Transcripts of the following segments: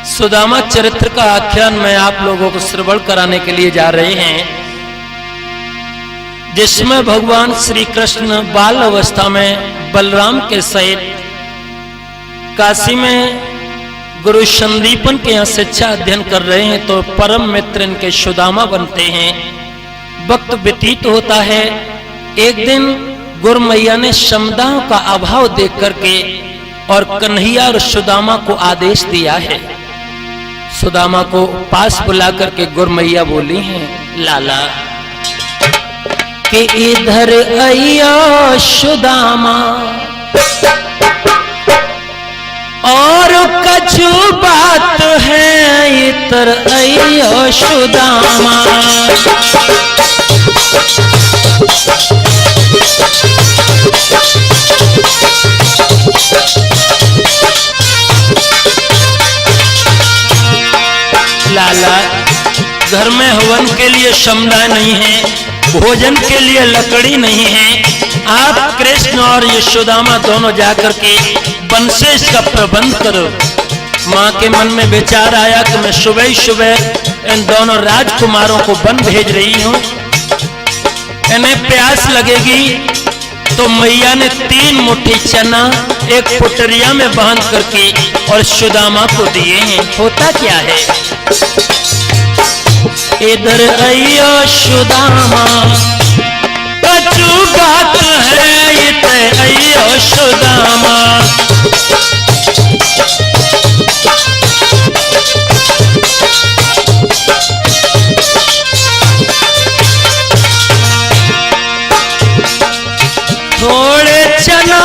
सुदामा चरित्र का आख्यान में आप लोगों को श्रवण कराने के लिए जा रहे हैं, जिसमें भगवान श्री कृष्ण बाल अवस्था में बलराम के सहित काशी में गुरु संदीपन के यहाँ शिक्षा अध्ययन कर रहे हैं, तो परम मित्र इनके सुदामा बनते हैं। वक्त व्यतीत होता है। एक दिन गुरु मैया ने समदाओं का अभाव देख करके और कन्हैया और सुदामा को आदेश दिया है। सुदामा को पास बुला करके गुरु मैया बोली हैं, लाला कि इधर आइयो सुदामा और कछु बात है, इधर आइयो सुदामा। लाला, घर में हवन के लिए समुदाय नहीं है, भोजन के लिए लकड़ी नहीं है। आप कृष्ण और यशोदामा दोनों जाकर के वन से इसका प्रबंध करो। माँ के मन में विचार आया कि मैं सुबह ही सुबह इन दोनों राजकुमारों को वन भेज रही हूँ, इन्हें प्यास लगेगी, तो मैया ने 3 मुट्ठी चना एक पुटरिया में बांध करके और सुदामा को दिए हैं। होता क्या है, इधर आइयो सुदामा, कछु बात है, इधर आइयो सुदामा। थोड़े चना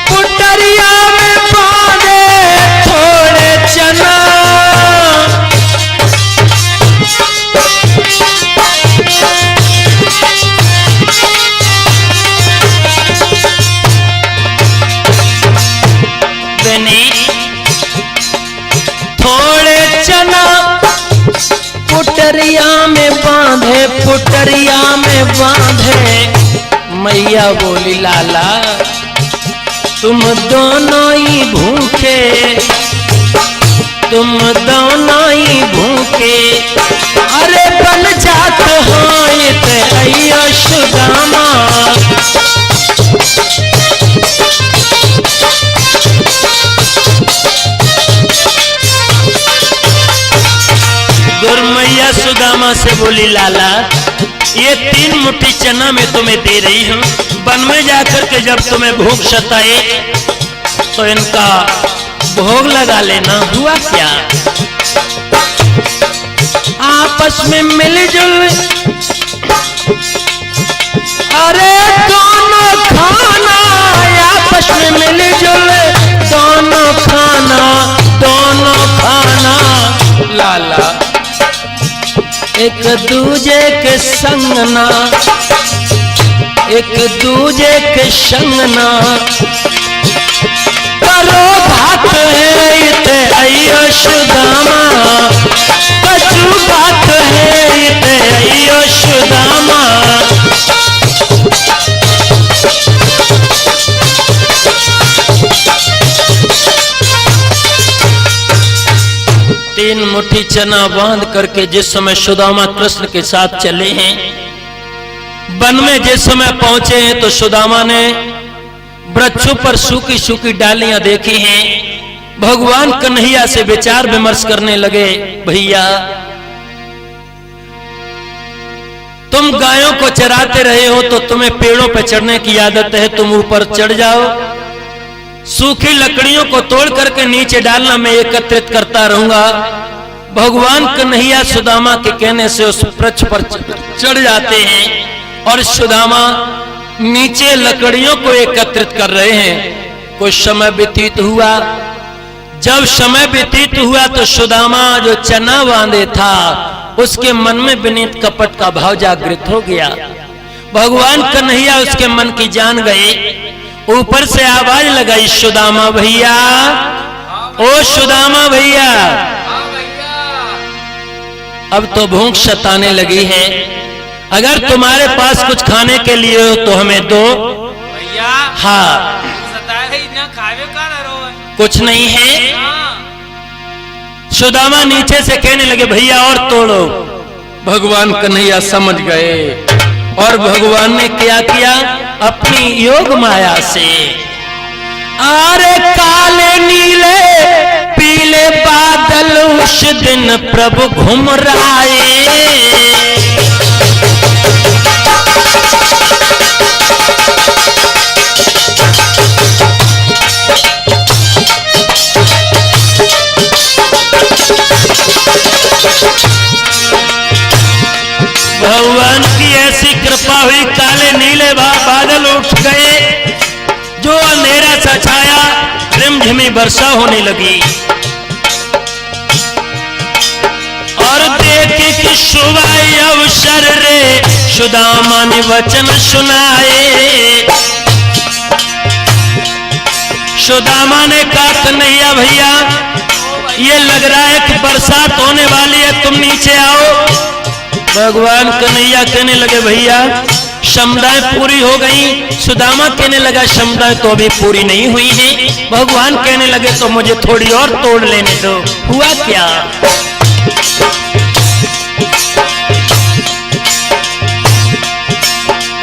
पुटरिया में बांधे, थोड़े चना थोड़े चना पुटरिया में बांधे, पुटरिया में बांधे। मैया बोली, लाला तुम दोनों ही भूखे, तुम दोनों ही भूखे, अरे बन जात हो इते आइयो सुदामा। गुरु मैया सुदामा से बोली, लाला ये 3 मुट्ठी चना मैं तुम्हें दे रही हूँ, वन में जाकर के जब तुम्हें भूख सताए तो इनका भोग लगा लेना। हुआ क्या, आपस में मिलजुल, अरे दोनों खाना, आपस में मिलजुल दोनों खाना, दोनों खाना। लाला एक दूजे के संग ना, एक दूजे के संग ना करो बात है, इते आइयो सुदामा, कछु बात है, इते आइयो सुदामा। 3 मुट्ठी चना बांध करके जिस समय सुदामा कृष्ण के साथ चले हैं, वन में जिस समय पहुंचे हैं तो सुदामा ने वृक्षों पर सूखी सूखी डालियां देखी हैं। भगवान कन्हैया से विचार विमर्श करने लगे, भैया तुम गायों को चराते रहे हो तो तुम्हें पेड़ों पर चढ़ने की आदत है, तुम ऊपर चढ़ जाओ, सूखी लकड़ियों को तोड़ करके नीचे डालना मैं एकत्रित करता रहूंगा। भगवान कन्हैया सुदामा के कहने से उस वृक्ष पर चढ़ जाते हैं और सुदामा नीचे लकड़ियों को एकत्रित कर रहे हैं। कुछ समय व्यतीत हुआ, जब समय व्यतीत हुआ तो सुदामा जो चना बांधे था उसके मन में विनीत कपट का भाव जागृत हो गया। भगवान कन्हैया उसके मन की जान गए, ऊपर से आवाज लगाई, सुदामा भैया, ओ सुदामा भैया, अब तो भूख सताने लगी है, अगर तुम्हारे पास कुछ खाने के लिए हो तो हमें दो। भैया हाँ, सताए खावे का ना रो कुछ नहीं है। सुदामा नीचे से कहने लगे भैया और तोड़ो। भगवान कन्हैया समझ गए और भगवान ने क्या किया, अपनी योग माया से अरे काले नीले पीले बादल उस दिन प्रभु घूम रहे। भगवान की ऐसी कृपा हुई, काले नीले बादल उठ गए, जो अंधेरा सा छाया, रिमझिमी वर्षा होने लगी। और देखे कि शुभ अवसर रे सुदामा ने वचन सुनाए। सुदामा ने कहा कन्हैया भैया ये लग रहा है कि बरसात होने वाली है, तुम नीचे आओ। भगवान कन्हैया कहने लगे भैया क्षमताएं पूरी हो गई। सुदामा कहने लगा क्षमताएं तो अभी पूरी नहीं हुई है। भगवान कहने लगे तो मुझे थोड़ी और तोड़ लेने दो। हुआ क्या,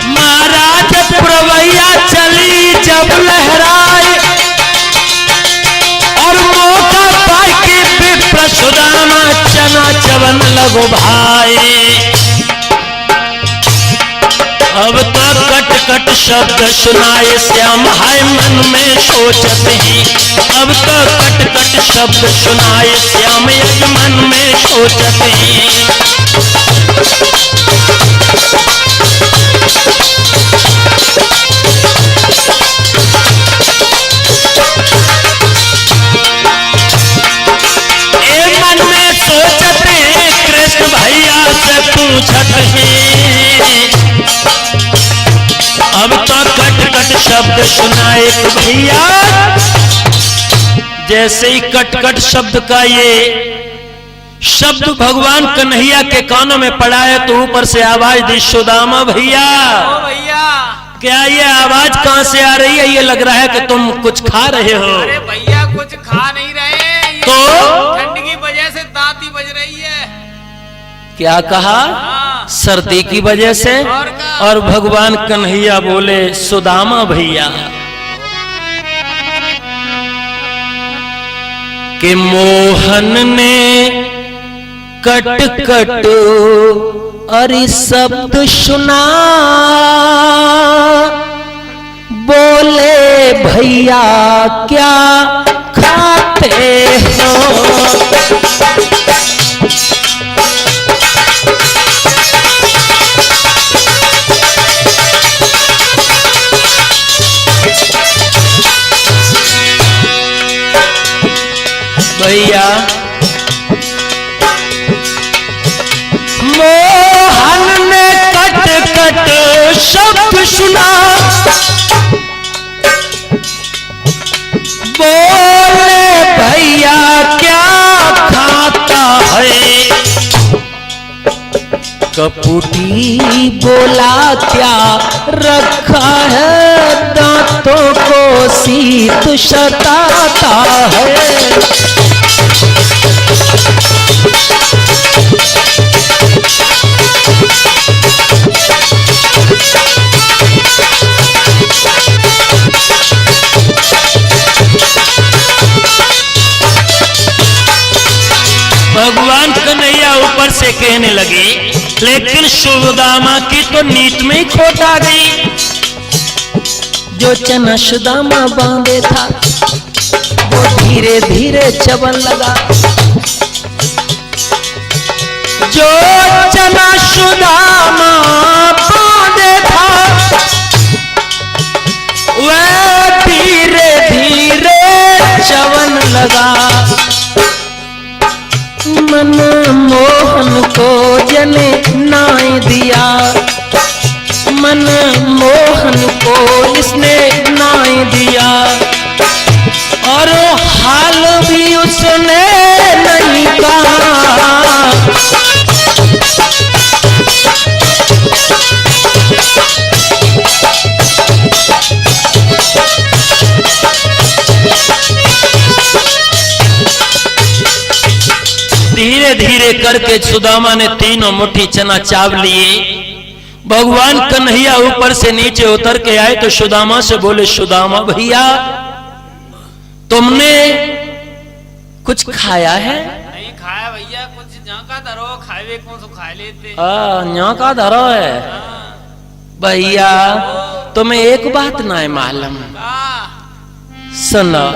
महाराज प्रवैया चली जब लहराए और मौका पाके विप्र सुदामा चना चवन लगो भाई। अब तो कट कट शब्द सुनाए श्याम हाय मन में सोचत हैं। अब तो कट कट शब्द सुनाए श्याम एक मन में सोचत हैं। ए मन में सोचत हैं, कृष्ण भैया से पूछत हैं। अब तो कट कट शब्द सुनाए भैया। जैसे ही कट कट शब्द का ये शब्द भगवान कन्हैया के कानों में पड़ा है तो ऊपर से आवाज दी सुदामा भैया। क्या ये आवाज कहां से आ रही है? ये लग रहा है कि तुम कुछ खा रहे हो। अरे भैया कुछ खा नहीं रहे, तो ठंड की वजह से दांती बज रही है। क्या कहा? सर्दी की वजह से। और भगवान कन्हैया बोले सुदामा भैया कि मोहन ने कट कट अरे शब्द सुना, बोले भैया क्या खाते हो। भैया मोहन ने कट कट शब्द सुना, बोले भैया क्या खाता है। कपूटी बोला क्या रखा है, दांतों को शीत सताता है। भगवान कन्हैया ऊपर से कहने लगे, लेकिन सुदामा की तो नीत में ही खोट आ गई। जो चना सुदामा बांधे था वो धीरे धीरे चबन लगा। जो चना सुदामा बांधे था वह धीरे धीरे चबन लगा। मन मोहन को जने नाय दिया, मन मोहन को इसने नाय दिया। और हाल भी उसने नहीं कहा। धीरे करके सुदामा ने तीनों मुट्ठी चना चाव लिए। भगवान कन्हैया ऊपर से नीचे उतर के आए तो सुदामा से बोले, सुदामा भैया तुमने कुछ खाया है? नहीं खाया भैया, कुछ यहाँ का धरो खावे कौन सो खा लेते। यहाँ का धरो है भैया, तुम्हें एक बात ना है मालूम? सुनो,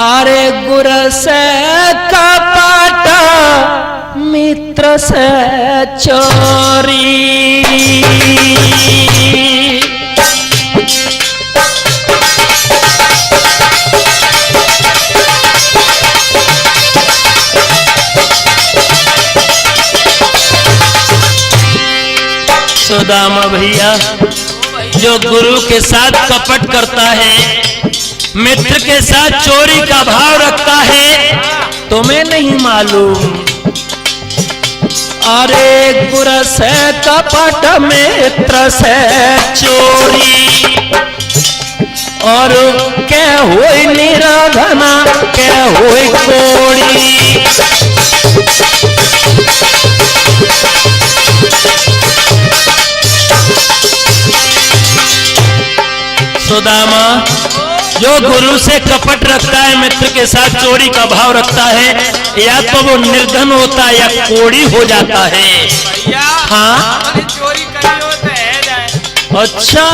अरे गुर से कपट मित्र से चोरी, सुदामा भैया जो गुरु के साथ कपट करता है, मित्र के साथ चोरी का भाव रखता है, तुम्हें नहीं मालूम? अरे गुर से कपट मित्र से चोरी, और क्या हुई निराधना क्या हुई कोड़ी। सुदामा जो गुरु से कपट रखता है, मित्र के साथ चोरी का भाव रखता है, या तो वो निर्धन होता है या कोड़ी हो जाता है। भैया हाँ चोरी करी हो तो है जाए। अच्छा,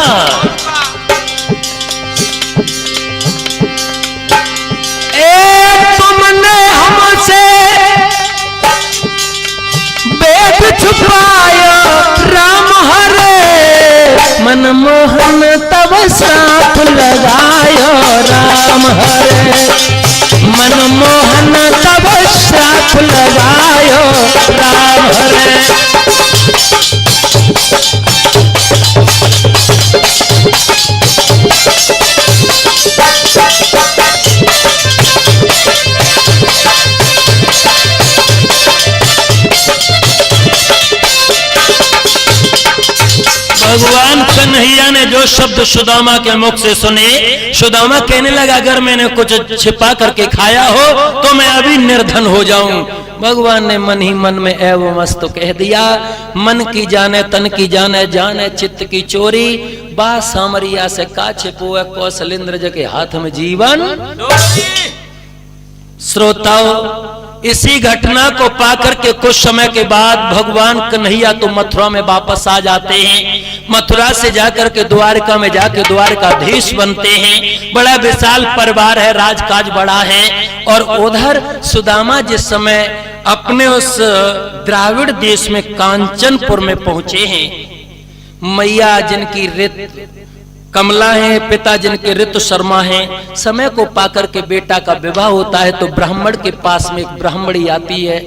तुमने हमसे वेद छुपाया राम हरे, मनमोहन तब साथ लगायो राम हरे, मनमोहन तब साथ लगायो राम हरे। भगवान कन्हैया ने जो शब्द सुदामा के मुख से सुने, सुदामा कहने लगा अगर मैंने कुछ छिपा करके खाया हो तो मैं अभी निर्धन हो जाऊं। भगवान ने मन ही मन में एवं मस्त कह दिया, मन की जाने तन की जाने, जाने चित्त की चोरी, बात सामरिया से का छिपोए कौशलेंद्र जी के हाथ में जीवन। श्रोताओ, इसी घटना को पाकर के कुछ समय के बाद भगवान कन्हैया तो मथुरा में वापस आ जाते हैं। मथुरा से जाकर के द्वारका में जाके द्वारकाधीश बनते हैं। बड़ा विशाल परिवार है, राजकाज बड़ा है। और उधर सुदामा जिस समय अपने उस द्राविड़ देश में कांचनपुर में पहुंचे हैं, मैया जिनकी रित कमला है, पिता जिनके ऋतु शर्मा हैं, समय को पाकर के बेटा का विवाह होता है तो ब्राह्मण के पास में एक ब्राह्मणी आती है।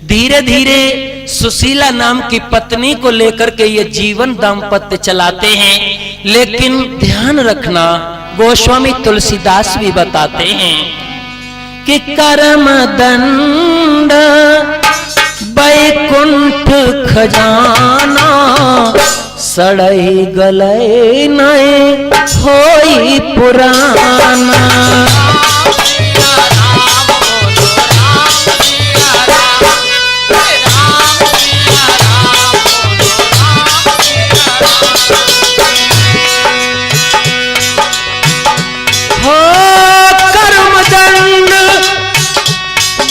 धीरे धीरे सुशीला नाम की पत्नी को लेकर के ये जीवन दाम्पत्य चलाते हैं। लेकिन ध्यान रखना, गोस्वामी तुलसीदास भी बताते हैं कि कर्म दंड बैकुंठ खजाना, सड़ई गलई नए होई पुराना। हो कर्मदंड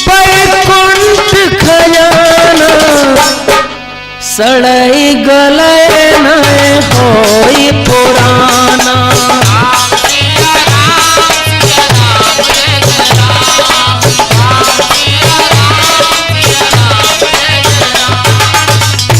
बैकुंठ खजाना, सड़ई गलई नए होई पुराना।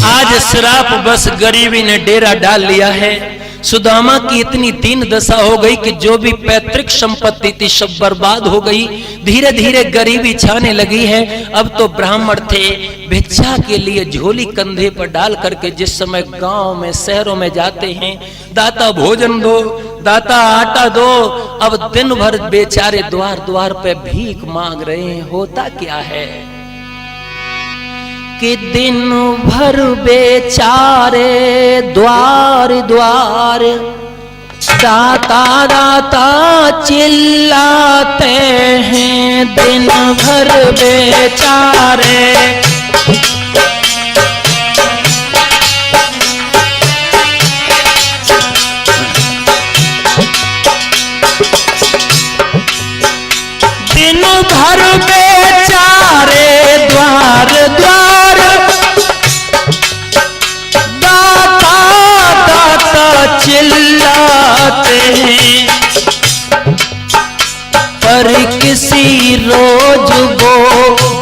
आज श्राप बस गरीबी ने डेरा डाल लिया है। सुदामा की इतनी दीन दशा हो गई कि जो भी पैतृक संपत्ति थी सब बर्बाद हो गई। धीरे धीरे गरीबी छाने लगी है। अब तो ब्राह्मण थे, भिक्षा के लिए झोली कंधे पर डाल करके जिस समय गांव में शहरों में जाते हैं, दाता भोजन दो, दाता आटा दो। अब दिन भर बेचारे द्वार द्वार पे भीख मांग रहे हैं। होता क्या है कि दिन भर बेचारे द्वार द्वार दाता दाता चिल्लाते हैं दिन भर बेचारे। दिन भर बेचारे द्वार द्वार दाता दाता चिल्लाते हैं, पर किसी रोज वो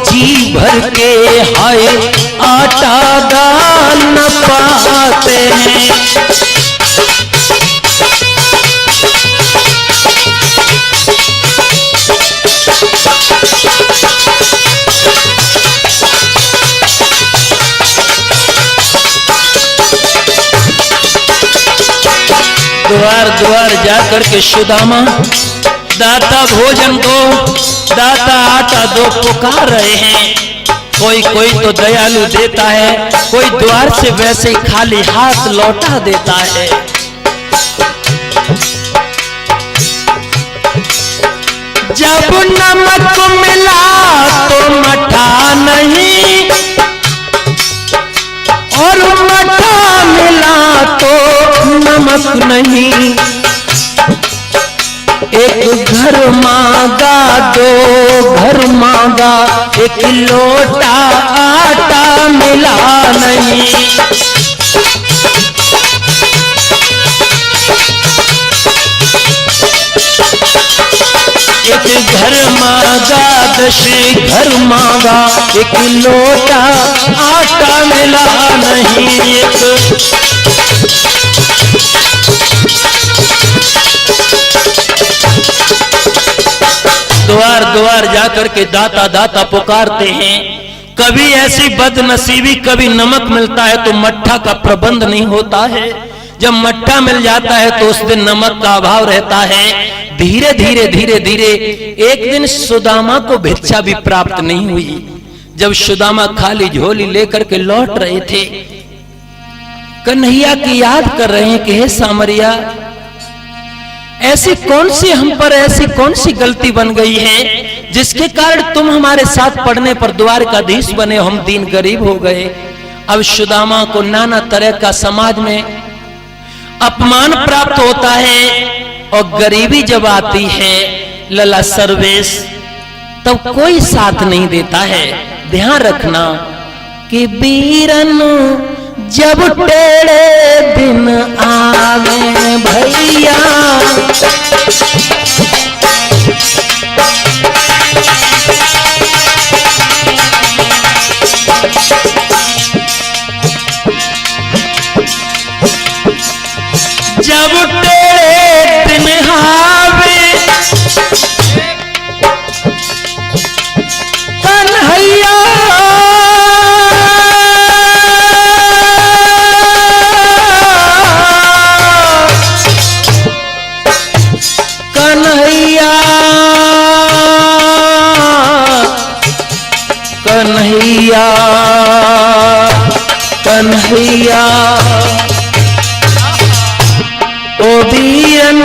जी भर के हाय आटा दान पाते हैं। द्वार द्वार जाकर के सुदामा दाता भोजन दो, दाता आटा दो पुकार रहे हैं। कोई कोई तो दयालु देता है, कोई द्वार से वैसे ही खाली हाथ लौटा देता है। जब नमक मिला तो मठा नहीं, और मठा मिला तो नमक नहीं। एक घर मांगा दो घर मांगा, एक लोटा आटा मिला नहीं। एक घर मांगा 10 घर मांगा, एक लोटा आटा मिला नहीं। द्वार द्वार जाकर के दाता दाता पुकारते हैं। कभी ऐसी बदनसीबी, कभी नमक मिलता है तो मट्ठा का प्रबंध नहीं होता है। जब मट्ठा मिल जाता है तो उस दिन नमक का अभाव रहता है। धीरे धीरे धीरे धीरे एक दिन सुदामा को भिक्षा भी प्राप्त नहीं हुई। जब सुदामा खाली झोली लेकर के लौट रहे थे, कन्हैया की याद कर रहे हैं कि हे सामरिया, ऐसी कौन सी हम पर ऐसी कौन सी गलती बन गई है जिसके कारण तुम हमारे साथ पढ़ने पर द्वारकाधीश बने, हम दीन गरीब हो गए। अब सुदामा को नाना तरह का समाज में अपमान प्राप्त होता है, और गरीबी जब आती है लला सर्वेश, तब कोई साथ नहीं देता है। ध्यान रखना कि बीरन जब टेढ़े दिन आवे भैया, जब टेढ़े दिन आवे कन्हैया, कन्हैया कन्हैया कन्हैया ओ बीरन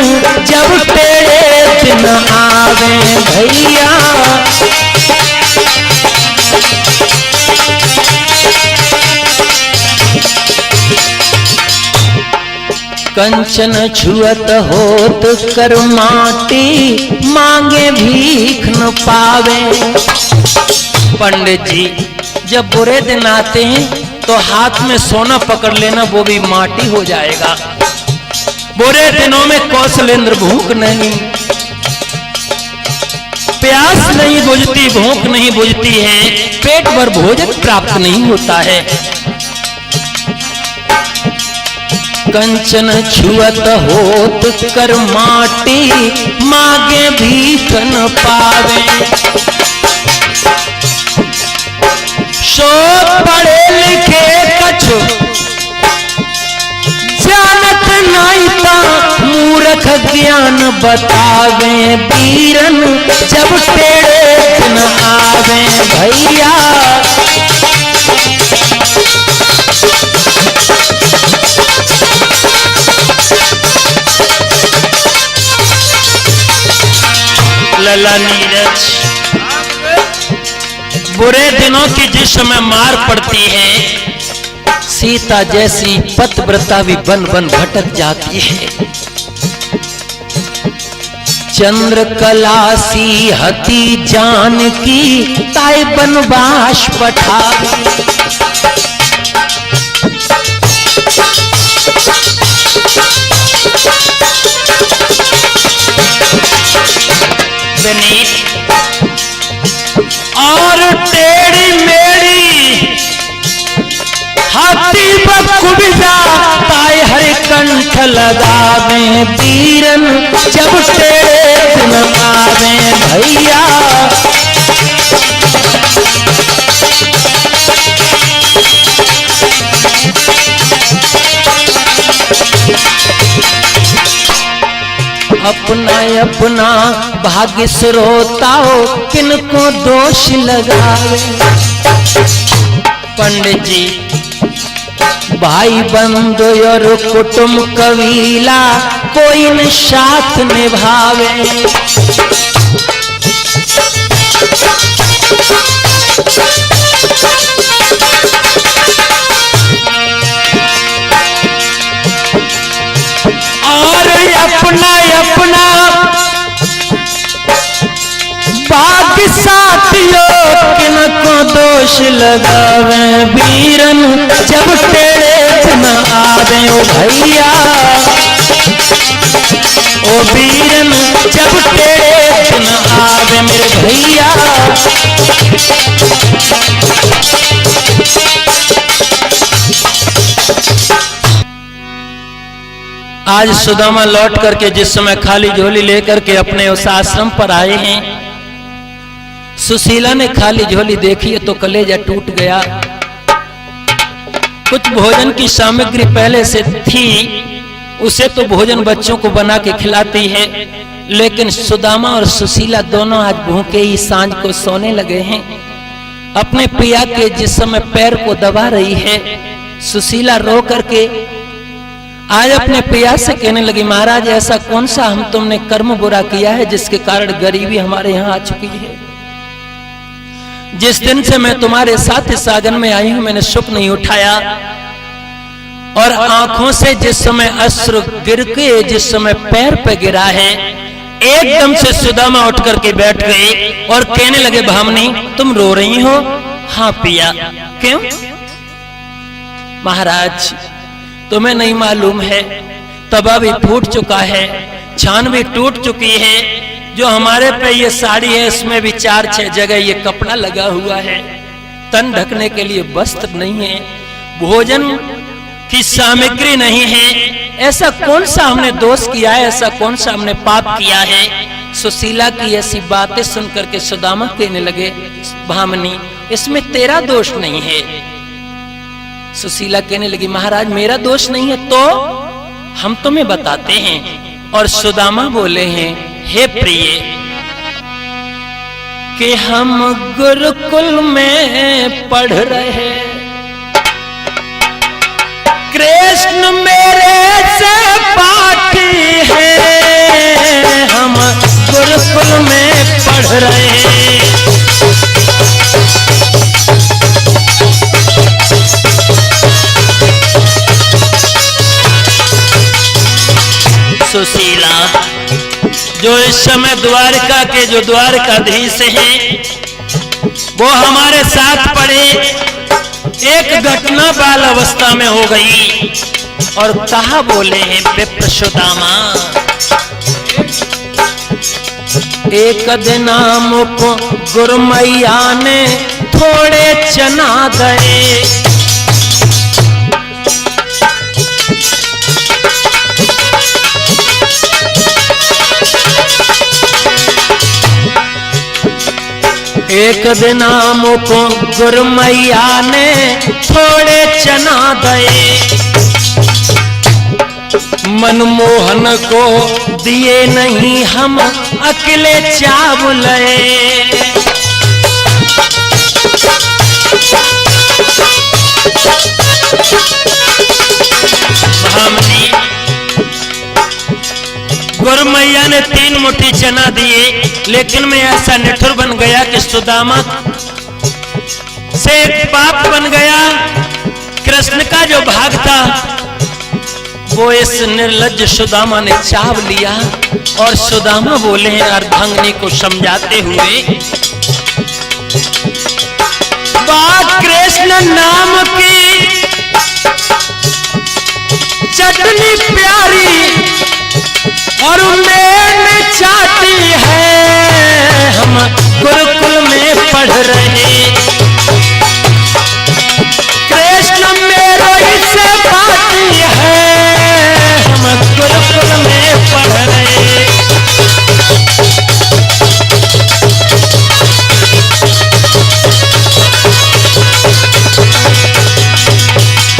जब तेरे दिन आवे भैया, कंचन छुअत होत कर माटी, मांगे भीख न पावे। पंडित जी जब बुरे दिन आते हैं तो हाथ में सोना पकड़ लेना, वो भी माटी हो जाएगा। बुरे दिनों में कौशलेंद्र भूख नहीं, प्यास नहीं बुझती, भूख नहीं बुझती है, पेट भर भोजन प्राप्त नहीं होता है। कंचन छुअत होत कर माटी, मांगे भीख न पावे। सो पढ़े लिखे कछु जानत नहीं ता, मूर्ख ज्ञान बतावे। बीरन जब टेढ़े दिन आवे भैया, लला नीरज। बुरे दिनों की जिस समय मार पड़ती है, सीता जैसी पतिव्रता भी बन बन भटक जाती है। चंद्रकला सी हती जानकी ताय बनवास पठावी। और टेढ़ी मेढ़ी हाथी बकुबिजा ताय हर कंठ लगावे। वीरन जब टेढ़े दिन आवे भैया, अपना अपना भाग्य स्रोताओ किनको दोष लगावे। पंडित जी, भाई बंधु और कुटुंब कबीला कोई न साथ निभावे। और अपना अपना भाग्य साथियों किनको दोष लगावे। वीरन जब टेढ़े दिन आवे ओ भैया, ओ वीरन जब टेढ़े दिन आवे मेरे भैया। आज सुदामा लौट करके जिस समय खाली झोली लेकर के अपने उस आश्रम पर आए हैं, सुशीला ने खाली झोली देखी तो कलेजा टूट गया। कुछ भोजन की सामग्री पहले से थी, उसे तो भोजन बच्चों को बना के खिलाती है, लेकिन सुदामा और सुशीला दोनों आज भूखे ही सांझ को सोने लगे हैं। अपने पिया के जिस समय पैर को दबा रही है, सुशीला रो करके आज अपने पिया से कहने लगी, महाराज ऐसा कौन सा हम तुमने कर्म बुरा किया है जिसके कारण गरीबी हमारे यहाँ आ चुकी है। जिस दिन से मैं तुम्हारे साथ इस आंगन में आई हूं, मैंने सुख नहीं उठाया। और आंखों से जिस समय अश्रु गिर के जिस समय पैर पे गिरा है, एकदम से सुदामा उठ करके बैठ गए और कहने लगे, भामनी तुम रो रही हो? हाँ पिया। क्यों? महाराज तुम्हें नहीं मालूम है, तवा भी फूट चुका है, छान भी टूट चुकी है। जो हमारे पे ये साड़ी है इसमें भी 4-6 जगह ये कपड़ा लगा हुआ है। तन ढकने के लिए वस्त्र नहीं है, भोजन की सामग्री नहीं है। ऐसा कौन सा हमने दोष किया है, ऐसा कौन सा हमने पाप किया है? सुशीला की ऐसी बातें सुनकर के सुदामा कहने लगे, भामनी इसमें तेरा दोष नहीं है। सुशीला कहने लगी, महाराज मेरा दोष नहीं है तो हम तुम्हें बताते हैं। और सुदामा बोले हैं, हे प्रिय, कि हम गुरुकुल में पढ़ रहे, कृष्ण मेरे से पाठी है, हम गुरुकुल में पढ़ रहे हैं। सुशीला जो इस समय द्वारका के जो द्वारकाधीश हैं, वो हमारे साथ पढ़े। एक घटना बाल अवस्था में हो गई और कहा बोले हैं विप्र सुदामा, एक दिन मुझको गुरुमैया ने थोड़े चना गए, एक दिन मुझको गुरुमैया ने थोड़े चना दए, मनमोहन को दिए नहीं हम अकेले चावल। गुरु मैया ने 3 मुट्ठी चना दिए, लेकिन मैं ऐसा निठुर बन गया कि सुदामा से एक पाप बन गया। कृष्ण का जो भाग था वो इस निर्लज्ज सुदामा ने चाव लिया। और सुदामा बोले हैं अर्धांगिनी को समझाते हुए, बात कृष्ण नाम की चटनी प्यारी और मैंने चाटी है। हम गुरुकुल में पढ़ रहे, कृष्ण मेरो इससे बाती है। हम गुरुकुल में पढ़ रहे।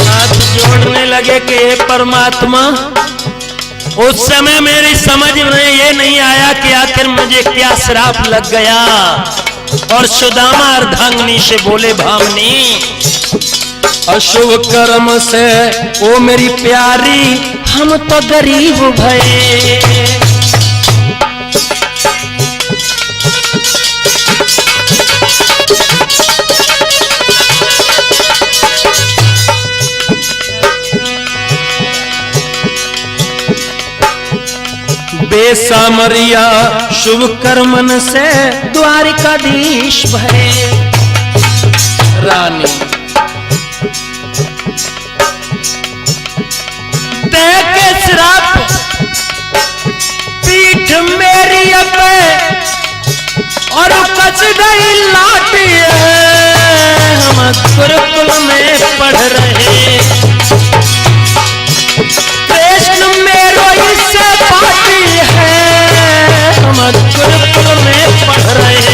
हाथ जोड़ने लगे कि हे परमात्मा, उस समय मेरी समझ में ये नहीं आया कि आखिर मुझे क्या श्राप लग गया। और सुदामा अर्धांगिनी से बोले, भामनी अशुभ कर्म से ओ मेरी प्यारी हम तो गरीब भये। बेसामरिया शुभ कर्मन से द्वारिकाधीश भये। रानी के श्राप पीठ मेरी अब और कस गई लाठी है। हम गुरुकुल में पढ़ रहे, कृष्ण मेरो इससे बाती है। हम गुरुकुल में पढ़ रहे।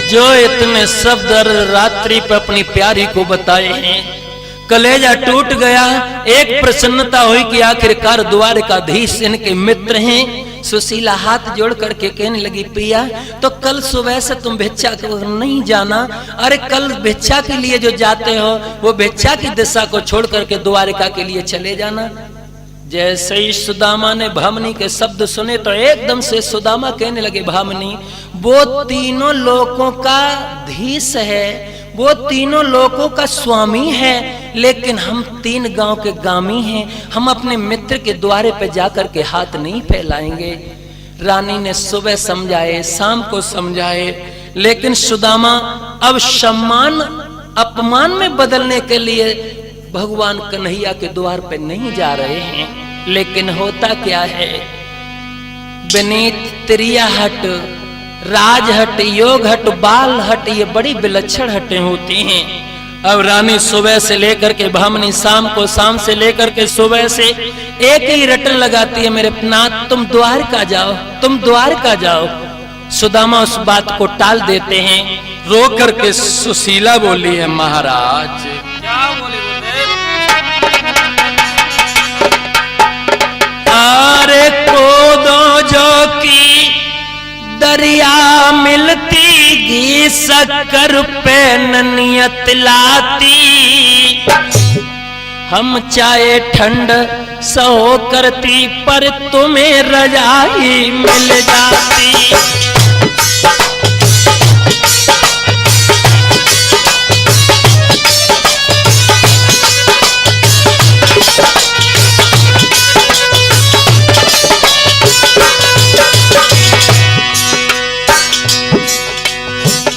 जो इतने शब्द रात्रि पे अपनी प्यारी को बताए हैं, कलेजा टूट गया। एक प्रसन्नता हुई कि आखिरकार द्वारकाधीश इनके मित्र हैं। सुशीला हाथ जोड़ करके कहने लगी, पिया तो कल सुबह से तुम भिक्षा को नहीं जाना। अरे कल भिक्षा के लिए जो जाते हो वो भिक्षा की दिशा को छोड़ करके द्वारका के लिए चले जाना। जैसे ही सुदामा ने भामनी के शब्द सुने तो एकदम से सुदामा कहने लगे, भामनी वो तीनों लोकों का धीश है, वो तीनों लोकों का स्वामी है, लेकिन हम 3 गांव के गामी हैं। हम अपने मित्र के द्वारे पे जाकर के हाथ नहीं फैलाएंगे। रानी ने सुबह समझाए, शाम को समझाए, लेकिन सुदामा अब सम्मान अपमान में बदलने के लिए भगवान कन्हैया के द्वार पे नहीं जा रहे हैं। लेकिन होता क्या है, विनीत, त्रिया हट, राज हट, योग हट, बाल हट, ये बड़ी विलक्षण हटें होती हैं। अब रानी सुबह से लेकर के भामनी शाम को, शाम से लेकर के सुबह से एक ही रटन लगाती है, मेरे नाथ तुम द्वारका जाओ, तुम द्वारका जाओ। सुदामा उस बात को टाल देते हैं। रो करके सुशीला बोली है, महाराज क्या बोले अरे कोदो जो की दरिया मिलती, घी शक्कर पे ननियत लाती। हम चाहे ठंड सहो करती, पर तुम्हें रजाई मिल जाती।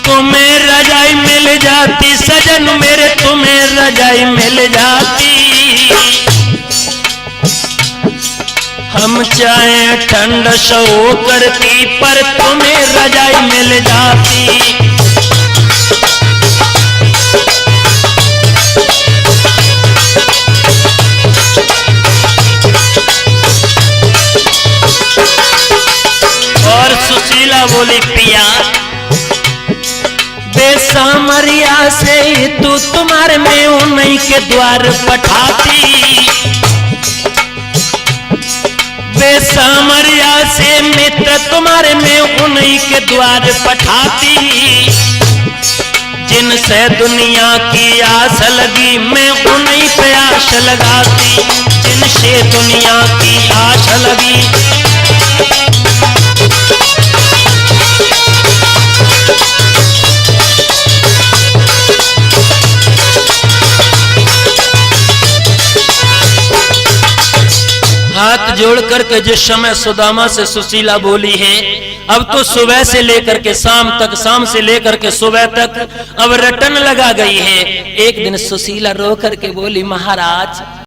तुम्हें रजाई मिल जाती सजन मेरे, तुम्हें रजाई मिल जाती। हम चाहे ठंड सहो करती, पर तुम्हें रजाई मिल जाती। और सुशीला बोली, पिया बेसामरिया से तू तुम्हारे में उन्हीं के द्वार पठाती। बेसामरिया से मित्र तुम्हारे मैं उन्हीं के द्वार पठाती, जिनसे दुनिया की आस लगी मैं उन्हीं पे आस लगाती, जिनसे दुनिया की आस लगी। हाथ जोड़ करके जिस समय सुदामा से सुशीला बोली है, अब तो सुबह से लेकर के शाम तक, शाम से लेकर के सुबह तक अब रटन लगा गई है। एक दिन सुशीला रो करके बोली, महाराज